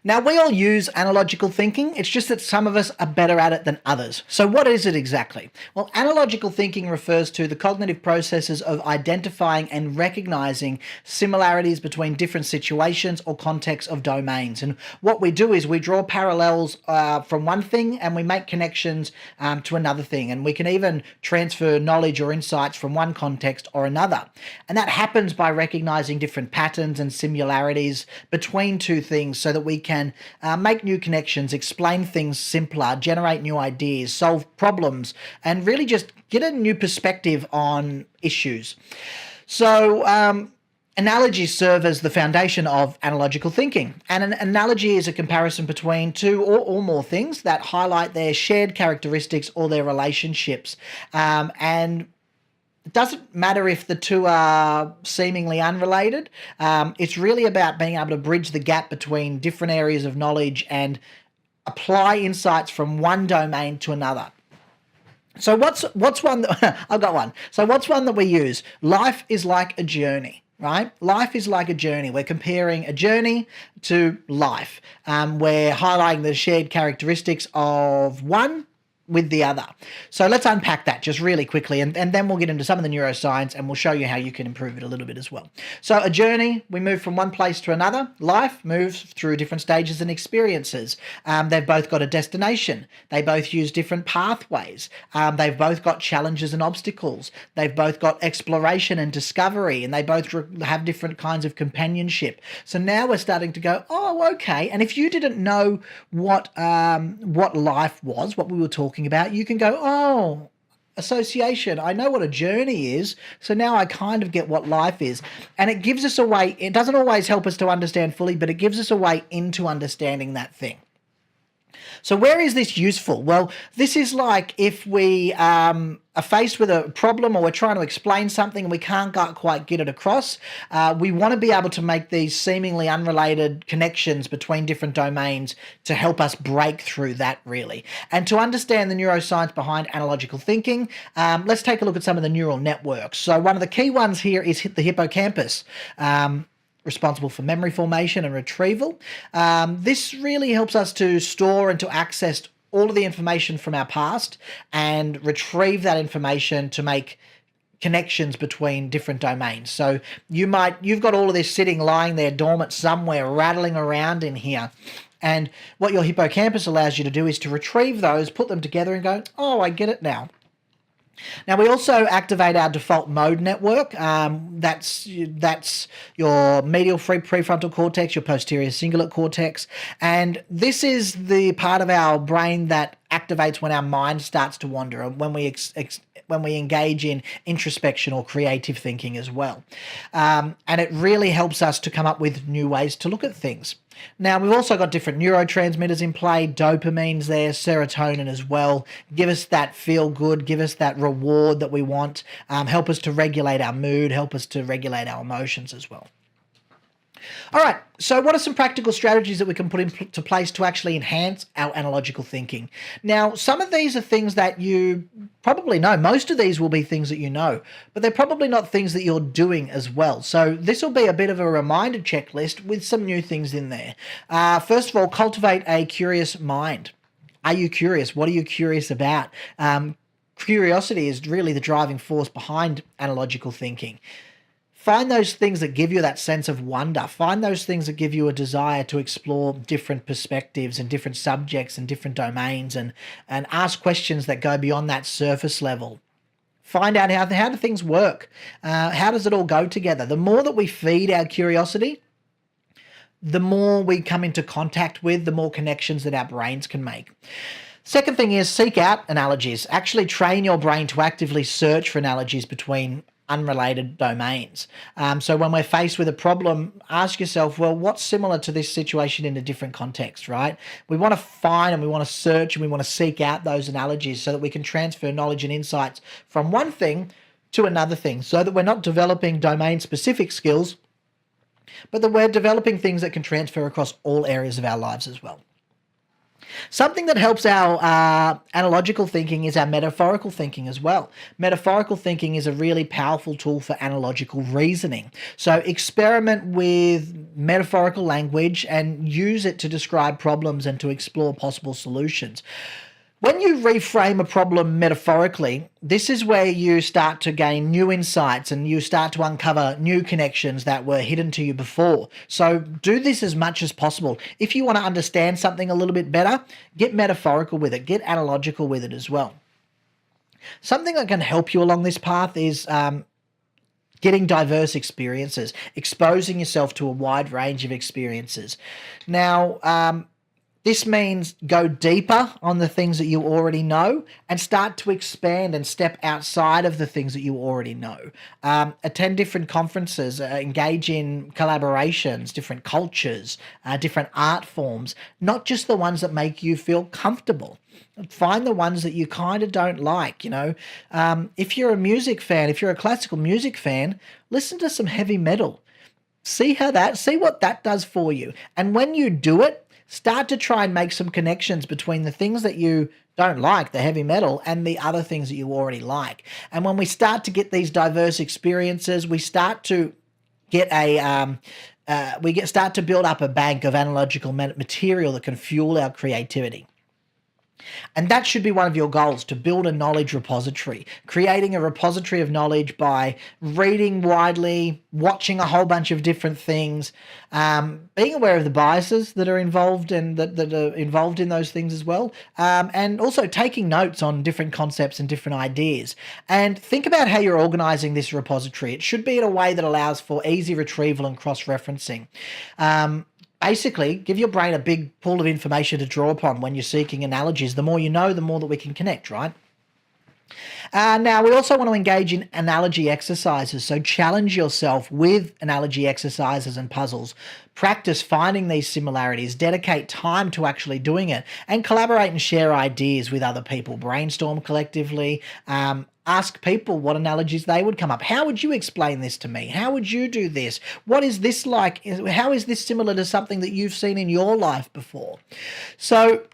Now, we all use analogical thinking. It's just that some of us are better at it than others. So what is it exactly? Well, analogical thinking refers to the cognitive processes of identifying and recognizing similarities between different situations or contexts of domains. And what we do is we draw parallels from one thing and we make connections to another thing. And we can even transfer knowledge or insights from one context or another. And that happens by recognizing different patterns and similarities between two things so that we can make new connections, explain things simpler, generate new ideas, solve problems, and really just get a new perspective on issues. So analogies serve as the foundation of analogical thinking. And an analogy is a comparison between two or more things that highlight their shared characteristics or their relationships. And it doesn't matter if the two are seemingly unrelated. It's really about being able to bridge the gap between different areas of knowledge and apply insights from one domain to another. So what's one that I've got one. So what's one that we use? Life is like a journey, right? Life is like a journey. We're comparing a journey to life. We're highlighting the shared characteristics of one with the other. So let's unpack that just really quickly, and then we'll get into some of the neuroscience and we'll show you how you can improve it a little bit as well. So a journey, we move from one place to another. Life moves through different stages and experiences. They've both got a destination. They both use different pathways. They've both got challenges and obstacles. They've both got exploration and discovery, and they both have different kinds of companionship. So now we're starting to go, oh, okay. And if you didn't know what life was, what we were talking about, you can go, oh, association. I know what a journey is, so now I kind of get what life is. And it gives us a way, it doesn't always help us to understand fully, but it gives us a way into understanding that thing. So where is this useful? Well, this is like if we are faced with a problem or we're trying to explain something and we can't quite get it across. We want to be able to make these seemingly unrelated connections between different domains to help us break through that, really. And to understand the neuroscience behind analogical thinking, let's take a look at some of the neural networks. So one of the key ones here is the hippocampus. Responsible for memory formation and retrieval. This really helps us to store and to access all of the information from our past and retrieve that information to make connections between different domains. So you've got all of this lying there dormant somewhere, rattling around in here. And what your hippocampus allows you to do is to retrieve those, put them together and go, oh, I get it now. Now, we also activate our default mode network. That's your medial prefrontal cortex, your posterior cingulate cortex. And this is the part of our brain that activates when our mind starts to wander and when we engage in introspection or creative thinking as well. And it really helps us to come up with new ways to look at things. Now, we've also got different neurotransmitters in play, dopamines there, serotonin as well. Give us that feel good, give us that reward that we want, help us to regulate our mood, help us to regulate our emotions as well. All right, so what are some practical strategies that we can put into place to actually enhance our analogical thinking? Now, some of these are things that you probably know. Most of these will be things that you know, but they're probably not things that you're doing as well. So this will be a bit of a reminder checklist with some new things in there. First of all, cultivate a curious mind. Are you curious? What are you curious about? Curiosity is really the driving force behind analogical thinking. Find those things that give you that sense of wonder. Find those things that give you a desire to explore different perspectives and different subjects and different domains and ask questions that go beyond that surface level. Find out how do things work? How does it all go together? The more that we feed our curiosity, the more we come into contact with, the more connections that our brains can make. Second thing is seek out analogies. Actually train your brain to actively search for analogies between unrelated domains. So when we're faced with a problem, ask yourself, well, what's similar to this situation in a different context, right? We want to find and we want to search and we want to seek out those analogies so that we can transfer knowledge and insights from one thing to another thing so that we're not developing domain-specific skills, but that we're developing things that can transfer across all areas of our lives as well. Something that helps our analogical thinking is our metaphorical thinking as well. Metaphorical thinking is a really powerful tool for analogical reasoning. So experiment with metaphorical language and use it to describe problems and to explore possible solutions. When you reframe a problem metaphorically, this is where you start to gain new insights and you start to uncover new connections that were hidden to you before. So do this as much as possible. If you want to understand something a little bit better, get metaphorical with it, get analogical with it as well. Something that can help you along this path is getting diverse experiences, exposing yourself to a wide range of experiences. Now, this means go deeper on the things that you already know and start to expand and step outside of the things that you already know. Attend different conferences, engage in collaborations, different cultures, different art forms, not just the ones that make you feel comfortable. Find the ones that you kind of don't like, if you're a music fan, if you're a classical music fan, listen to some heavy metal. See what that does for you. And when you do it, start to try and make some connections between the things that you don't like, the heavy metal, and the other things that you already like. And when we start to get these diverse experiences, we start to get start to build up a bank of analogical material that can fuel our creativity. And that should be one of your goals, to build a knowledge repository, creating a repository of knowledge by reading widely, watching a whole bunch of different things, being aware of the biases that are involved and that are involved in those things as well, and also taking notes on different concepts and different ideas. And think about how you're organizing this repository. It should be in a way that allows for easy retrieval and cross-referencing. Basically, give your brain a big pool of information to draw upon when you're seeking analogies. The more you know, the more that we can connect, right? Now, we also want to engage in analogy exercises. So challenge yourself with analogy exercises and puzzles. Practice finding these similarities. Dedicate time to actually doing it. And collaborate and share ideas with other people. Brainstorm collectively. Ask people what analogies they would come up. How would you explain this to me? How would you do this? What is this like? How is this similar to something that you've seen in your life before? So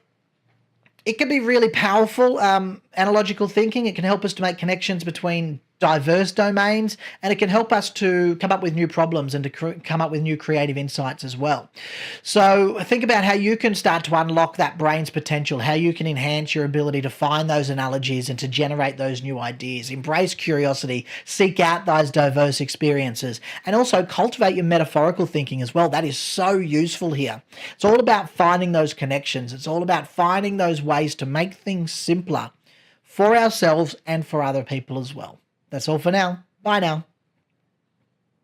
it can be really powerful, analogical thinking. It can help us to make connections between diverse domains, and it can help us to come up with new problems and to come up with new creative insights as well. So think about how you can start to unlock that brain's potential, how you can enhance your ability to find those analogies and to generate those new ideas. Embrace curiosity, seek out those diverse experiences, and also cultivate your metaphorical thinking as well. That is so useful here. It's all about finding those connections. It's all about finding those ways to make things simpler for ourselves and for other people as well. That's all for now. Bye now.